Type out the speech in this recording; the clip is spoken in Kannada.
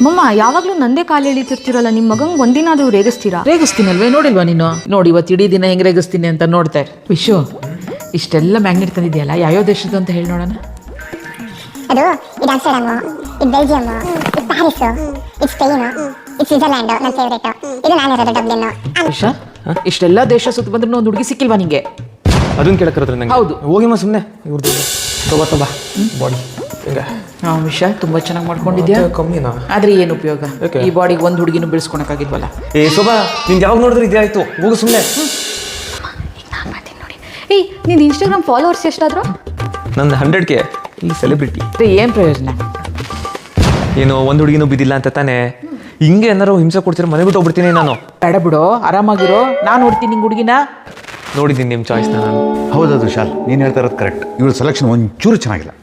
ಮಮ್ಮ ಯಾವಾಗ್ಲೂ ನಂದೇ ಕಾಲು ಎಳಿತಿರ್ತಿರಲ್ಲ, ನಿಮ್ಮ ಮಗಂಗೆ ಒಂದಿನಾದ್ರೂ ರೇಗಿಸ್ತೀರಾ? ರೇಗಿಸ್ತೀನಲ್ವೇ, ನೋಡಿಲ್ವಾ ನೀನು? ನೋಡಿ ಇವತ್ತು ಇಡೀ ದಿನ ಹೆಂಗೆ ರೇಗಿಸ್ತೀನಿ ಅಂತ ನೋಡ್ತಾ ಇರು. ವಿಶು, ಇಷ್ಟೆಲ್ಲ ಮ್ಯಾಗ್ನೆಟ್ ತಂದಿದೆಯಲ್ಲ, ಯಾವ್ಯಾವ ದೇಶದ್ದು ಅಂತ ಹೇಳಿ ನೋಡೋಣ. ಅದು ಇದು ಆಮ್ಸ್ಟರ್ಡ್ಯಾಮ್, ಇದು ಬೆಲ್ಜಿಯಮ್, ಇದು ಪ್ಯಾರಿಸ್, ಇದು ಸ್ಪೇನ್, ಇದು ಸ್ವಿಟ್ಜರ್ಲ್ಯಾಂಡ್, ನನ್ನ ಫೇವ್ರೇಟ್. ಇದು ನಾನಿರೋದು ಡಬ್ಲಿನ್. ವಿಶಾ, ಇಷ್ಟೆಲ್ಲ ದೇಶ ಸುತ್ತ ಬಂದ್ರೂ ಒಂದು ಹುಡುಗಿ ಸಿಕ್ಕಿಲ್ವಾ ನಿಂಗೆ? ಅದನ್ನ ಕೇಳಕ್ಕಿರೋದ್ರೆ ನಂಗೆ ಹೌದು. ಹೋಗಿಮ್ಮ ಸುಮ್ಮನೆ ಇವ್ರದ್ದು ತೊಬಾ ಬಾಡಿ ಹಿಂಗೆ. ಹಾಂ ವಿಶಾ, ತುಂಬ ಚೆನ್ನಾಗಿ ಮಾಡ್ಕೊಂಡಿದ್ಯಾ. ಕಮ್ಮಿನಾ? ಆದರೆ ಏನು ಉಪಯೋಗ? ಯಾಕೆ? ಈ ಬಾಡಿಗೆ ಒಂದು ಹುಡುಗಿನೂ ಬೆಳೆಸ್ಕೊಳಕ್ಕಾಗಿಲ್ವಲ್ಲ. ಏ ಶೋಭಾ, ನಿಂಗೆ ಯಾವಾಗ ನೋಡಿದ್ರೆ ಇದೇ ಆಯ್ತು, ಹೋಗು ಸುಮ್ಮನೆ. ನಾನು ಮಾಡ್ತೀನಿ ನೋಡಿ. ಏಯ್, ನಿನ್ನ ಇನ್ಸ್ಟಾಗ್ರಾಮ್ ಫಾಲೋವರ್ಸ್ ಎಷ್ಟಾದ್ರು? ನನ್ನ 100K ಇಲ್ಲಿ ಸೆಲೆಬ್ರಿಟಿ. ಏನು ಪ್ರಯೋಜನ? ಏನು ಒಂದು ಹುಡುಗಿನೂ ಬಿದ್ದಿಲ್ಲ ಅಂತ ತಾನೇ? ಹಿಂಗೆ ಏನಾರು ಹಿಂಸೆ ಕೊಡ್ತೀರ ಮನೆ ಬಿಟ್ಟು ಹೋಗ್ಬಿಡ್ತೀನಿ ನಾನು. ಬೇಡ ಬಿಡು, ಆರಾಮಾಗಿರೋ. ನಾನು ನೋಡ್ತೀನಿ ನಿಂಗೆ ಹುಡುಗಿನ. ನೋಡಿದ್ದೀನಿ ನಿಮ್ಮ ಚಾಯ್ಸ್ನ ನಾನು. ಹೌದದು ಶಾಲ್, ನೀನು ಹೇಳ್ತಾ ಇರೋದು ಕರೆಕ್ಟ್. ಇವಳ ಸೆಲೆಕ್ಷನ್ ಒಂಚೂರು ಚೆನ್ನಾಗಿಲ್ಲ.